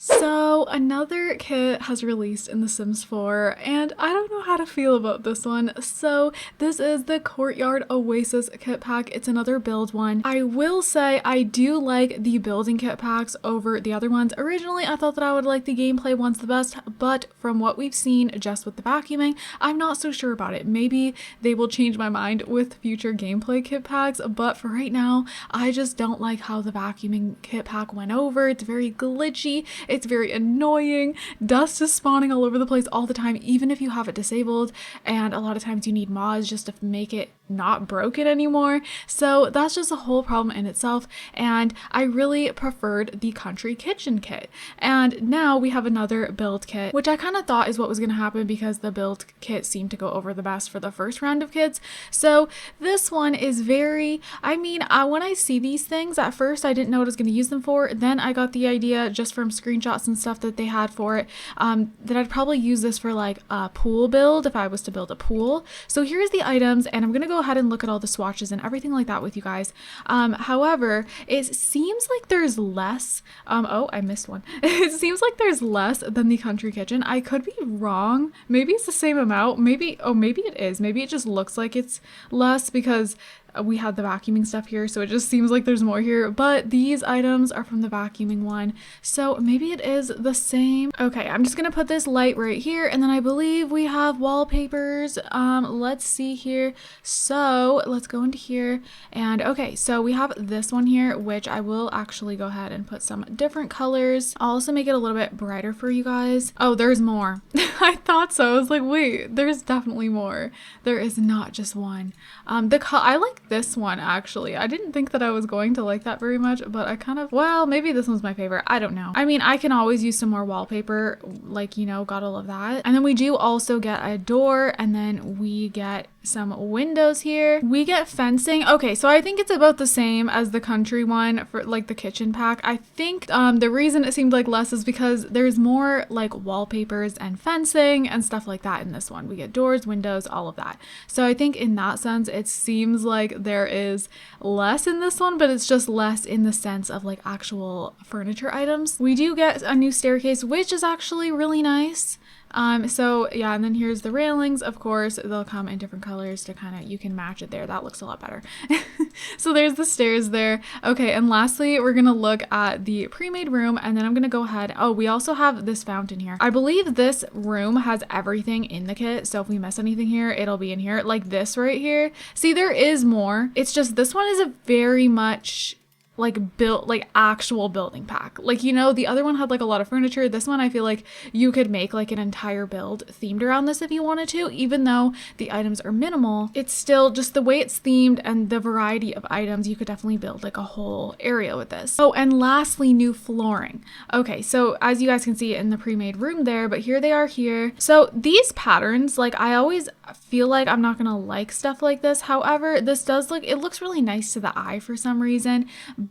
So another kit has released in The Sims 4 and I don't know how to feel about this one. So this is the Courtyard Oasis kit pack. It's another build one. I will say I do like the building kit packs over the other ones. Originally I thought that I would like the gameplay ones the best, but from what we've seen just with the vacuuming, I'm not so sure about it. Maybe they will change my mind with future gameplay kit packs, but for right now I just don't like how the vacuuming kit pack went over. It's very glitchy. It's very annoying. Dust is spawning all over the place all the time, even if you have it disabled, and a lot of times you need mods just to make it not broken anymore. So that's just a whole problem in itself, and I really preferred the country kitchen kit. And now we have another build kit, which I kind of thought is what was going to happen because the build kit seemed to go over the best for the first round of kits. So this one is very, when I see these things, at first I didn't know what I was going to use them for. Then I got the idea just from screenshots and stuff that they had for it, that I'd probably use this for like a pool build if I was to build a pool. So here's the items, and I'm going to go ahead and look at all the swatches and everything like that with you guys. However, it seems like there's less. Oh, I missed one. It seems like there's less than the country kitchen. I could be wrong. Maybe it's the same amount. Maybe it is. Maybe it just looks like it's less because we had the vacuuming stuff here, so it just seems like there's more here, but these items are from the vacuuming one, so maybe it is the same. Okay, I'm just gonna put this light right here, and then I believe we have wallpapers. Let's see here. So let's go into here, and okay, so we have this one here, which I will actually go ahead and put some different colors. I'll also make it a little bit brighter for you guys. Oh, there's more. I thought so. I was like, wait, there's definitely more. There is not just one. I like this one actually. I didn't think that I was going to like that very much, but I kind of, well, maybe this one's my favorite. I don't know. I mean, I can always use some more wallpaper, like, you know, gotta love that. And then we do also get a door, and then we get some windows here. We get fencing. Okay, so I think it's about the same as the country one for like the kitchen pack. I think the reason it seemed like less is because there's more like wallpapers and fencing and stuff like that in this one. We get doors, windows, all of that. So I think in that sense it seems like there is less in this one, but it's just less in the sense of like actual furniture items. We do get a new staircase, which is actually really nice. So yeah, and then here's the railings. Of course, they'll come in different colors to kind of, you can match it there. That looks a lot better. So there's the stairs there. Okay, and lastly, we're gonna look at the pre-made room, and then I'm gonna go ahead. Oh, we also have this fountain here. I believe this room has everything in the kit, so if we miss anything here, it'll be in here. Like this right here. See, there is more. It's just this one is a very much like built, like actual building pack. Like, you know, the other one had like a lot of furniture. This one I feel like you could make like an entire build themed around this if you wanted to. Even though the items are minimal, it's still just the way it's themed and the variety of items, you could definitely build like a whole area with this. Oh, and lastly, new flooring. Okay, so as you guys can see in the pre-made room there, but here they are here. So these patterns, like I always feel like I'm not gonna like stuff like this. However, this does look, it looks really nice to the eye for some reason.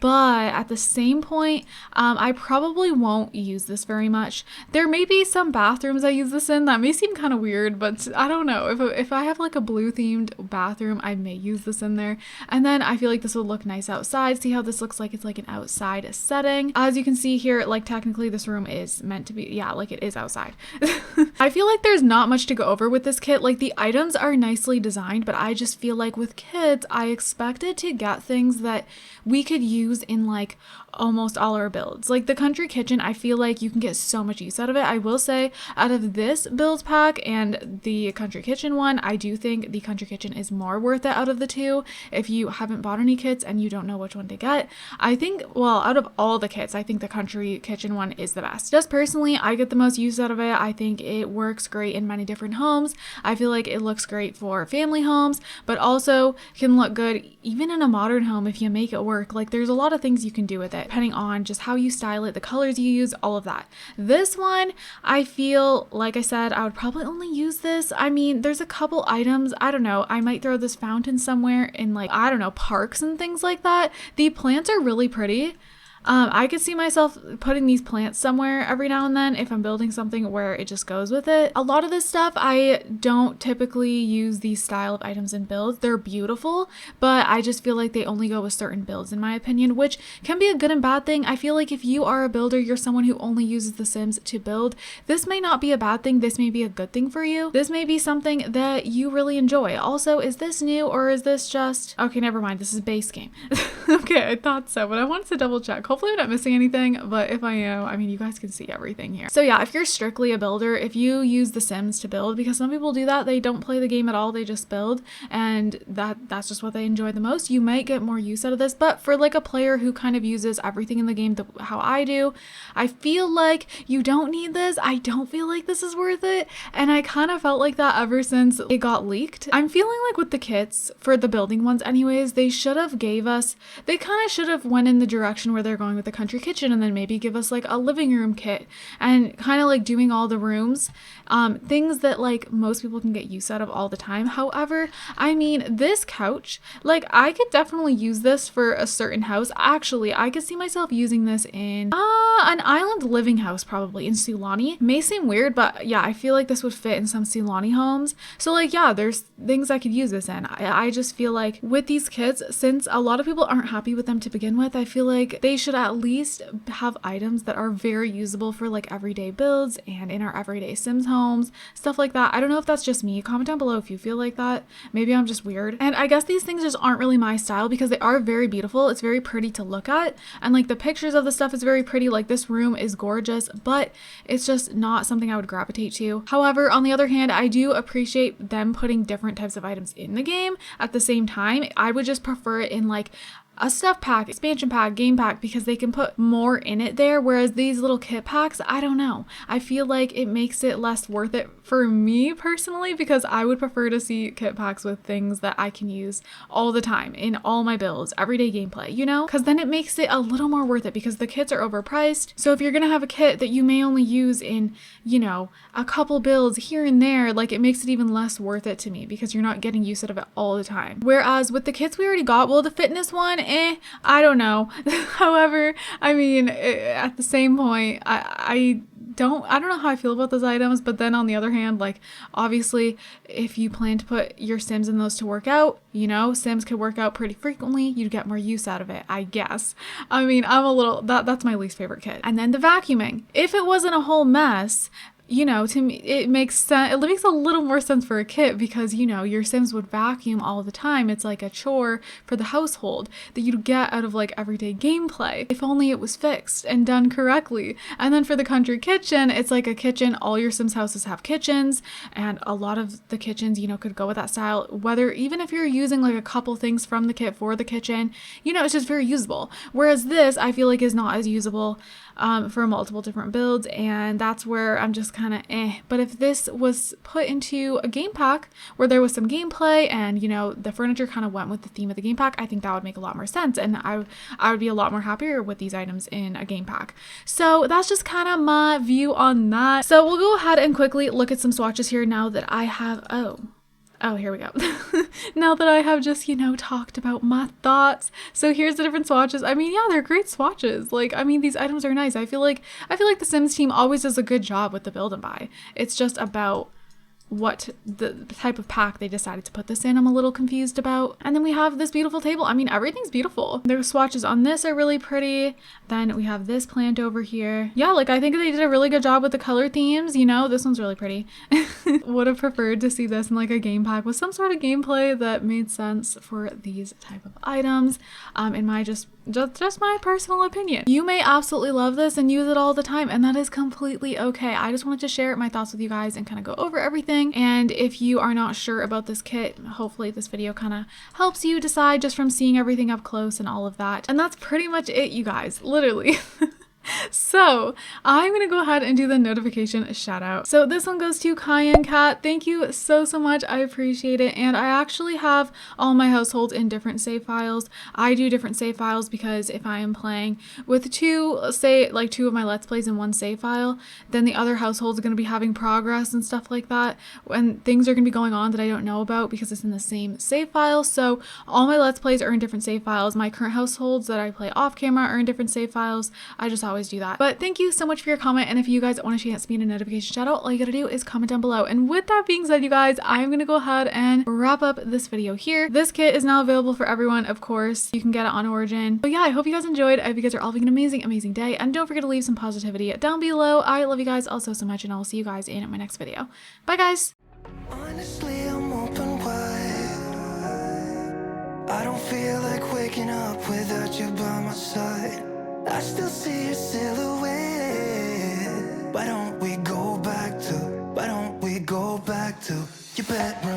But at the same point, I probably won't use this very much. There may be some bathrooms I use this in that may seem kind of weird, but I don't know. If I have like a blue themed bathroom, I may use this in there. And then I feel like this would look nice outside. See how this looks like it's like an outside setting. As you can see here, like technically this room is meant to be, yeah, like it is outside. I feel like there's not much to go over with this kit. Like the items are nicely designed, but I just feel like with kids, I expected to get things that we could use in like almost all our builds. Like the country kitchen, I feel like you can get so much use out of it. I will say out of this build pack and the country kitchen one, I do think the country kitchen is more worth it out of the two. If you haven't bought any kits and you don't know which one to get, I think, well, out of all the kits, I think the country kitchen one is the best. Just personally, I get the most use out of it. I think it works great in many different homes. I feel like it looks great for family homes, but also can look good even in a modern home if you make it work. Like there's a lot of things you can do with it depending on just how you style it, the colors you use, all of that. This one, I feel, like I said, I would probably only use this. I mean, there's a couple items, I don't know, I might throw this fountain somewhere in like, I don't know, parks and things like that. The plants are really pretty. I could see myself putting these plants somewhere every now and then if I'm building something where it just goes with it. A lot of this stuff, I don't typically use these style of items in builds. They're beautiful, but I just feel like they only go with certain builds in my opinion, which can be a good and bad thing. I feel like if you are a builder, you're someone who only uses The Sims to build, this may not be a bad thing. This may be a good thing for you. This may be something that you really enjoy. Also, is this new or is this just... Okay, never mind. This is base game. Okay, I thought so, but I wanted to double check. Hopefully I'm not missing anything, but if I am, I mean, you guys can see everything here. So yeah, if you're strictly a builder, if you use The Sims to build, because some people do that, they don't play the game at all, they just build, and that's just what they enjoy the most, you might get more use out of this. But for like a player who kind of uses everything in the game how I do, I feel like you don't need this. I don't feel like this is worth it, and I kind of felt like that ever since it got leaked. I'm feeling like with the kits, for the building ones anyways, they should have they kind of should have went in the direction where they're going with the country kitchen, and then maybe give us like a living room kit and kind of like doing all the rooms, things that like most people can get use out of all the time. However, I mean, this couch, like I could definitely use this for a certain house. Actually, I could see myself using this in an island living house, probably in Sulani. May seem weird, but yeah, I feel like this would fit in some Sulani homes. So like, yeah, there's things I could use this in. I just feel like with these kits, since a lot of people aren't happy with them to begin with, I feel like they should at least have items that are very usable for like everyday builds and in our everyday Sims homes, stuff like that. I don't know if that's just me. Comment down below if you feel like that. Maybe I'm just weird. And I guess these things just aren't really my style because they are very beautiful. It's very pretty to look at, and like the pictures of the stuff is very pretty. Like this room is gorgeous, but it's just not something I would gravitate to. However, on the other hand, I do appreciate them putting different types of items in the game at the same time. I would just prefer it in like a stuff pack, expansion pack, game pack, because they can put more in it there, whereas these little kit packs, I don't know, I feel like it makes it less worth it for me personally, because I would prefer to see kit packs with things that I can use all the time in all my builds, everyday gameplay, you know, because then it makes it a little more worth it, because the kits are overpriced. So if you're gonna have a kit that you may only use in, you know, a couple builds here and there, like it makes it even less worth it to me because you're not getting use out of it all the time. Whereas with the kits we already got, well, the fitness one, I don't know. However, I mean, at the same point, I don't know how I feel about those items, but then on the other hand, like obviously if you plan to put your Sims in those to work out, you know, Sims could work out pretty frequently, you'd get more use out of it, I guess. I mean, that's my least favorite kit. And then the vacuuming. If it wasn't a whole mess, you know, to me, it makes sense. It makes a little more sense for a kit because, you know, your Sims would vacuum all the time. It's like a chore for the household that you'd get out of like everyday gameplay. If only it was fixed and done correctly. And then for the country kitchen, it's like a kitchen. All your Sims houses have kitchens, and a lot of the kitchens, you know, could go with that style. Whether even if you're using like a couple things from the kit for the kitchen, you know, it's just very usable. Whereas this, I feel like, is not as usable for multiple different builds, and that's where I'm just kind of But if this was put into a game pack where there was some gameplay and, you know, the furniture kind of went with the theme of the game pack, I think that would make a lot more sense, and I would be a lot more happier with these items in a game pack. So that's just kind of my view on that. So we'll go ahead and quickly look at some swatches here now that I have Oh, here we go. Now that I have just, you know, talked about my thoughts. So here's the different swatches. I mean, yeah, they're great swatches. Like, I mean, these items are nice. I feel like the Sims team always does a good job with the build and buy. It's just about what the type of pack they decided to put this in. I'm a little confused about. And then we have this beautiful table. I mean, everything's beautiful. The swatches on this are really pretty. Then we have this plant over here. Yeah, like I think they did a really good job with the color themes. You know, this one's really pretty. Would have preferred to see this in like a game pack with some sort of gameplay that made sense for these type of items. In my just my personal opinion. You may absolutely love this and use it all the time, and that is completely okay. I just wanted to share my thoughts with you guys and kind of go over everything. And if you are not sure about this kit, hopefully this video kind of helps you decide just from seeing everything up close and all of that. And that's pretty much it, you guys, literally. So I'm gonna go ahead and do the notification shout out. So this one goes to Cayenne Cat. Thank you so much. I appreciate it. And I actually have all my households in different save files. I do different save files because if I am playing with two, say like two of my Let's Plays in one save file, then the other households are going to be having progress and stuff like that, and things are going to be going on that I don't know about because it's in the same save file. So all my Let's Plays are in different save files. My current households that I play off camera are in different save files. I just always do that. But thank you so much for your comment, and if you guys want a chance to be in a notification shout out, all you gotta do is comment down below. And with that being said, you guys, I'm gonna go ahead and wrap up this video here. This kit is now available for everyone, of course. You can get it on Origin. But yeah, I hope you guys enjoyed. I hope you guys are all having an amazing day, and don't forget to leave some positivity down below. I love you guys all so much, and I will see you guys in my next video. Bye guys. Honestly, I'm open wide. I don't feel like waking up without you by my side. I still see your silhouette. Why don't we go back to your bedroom?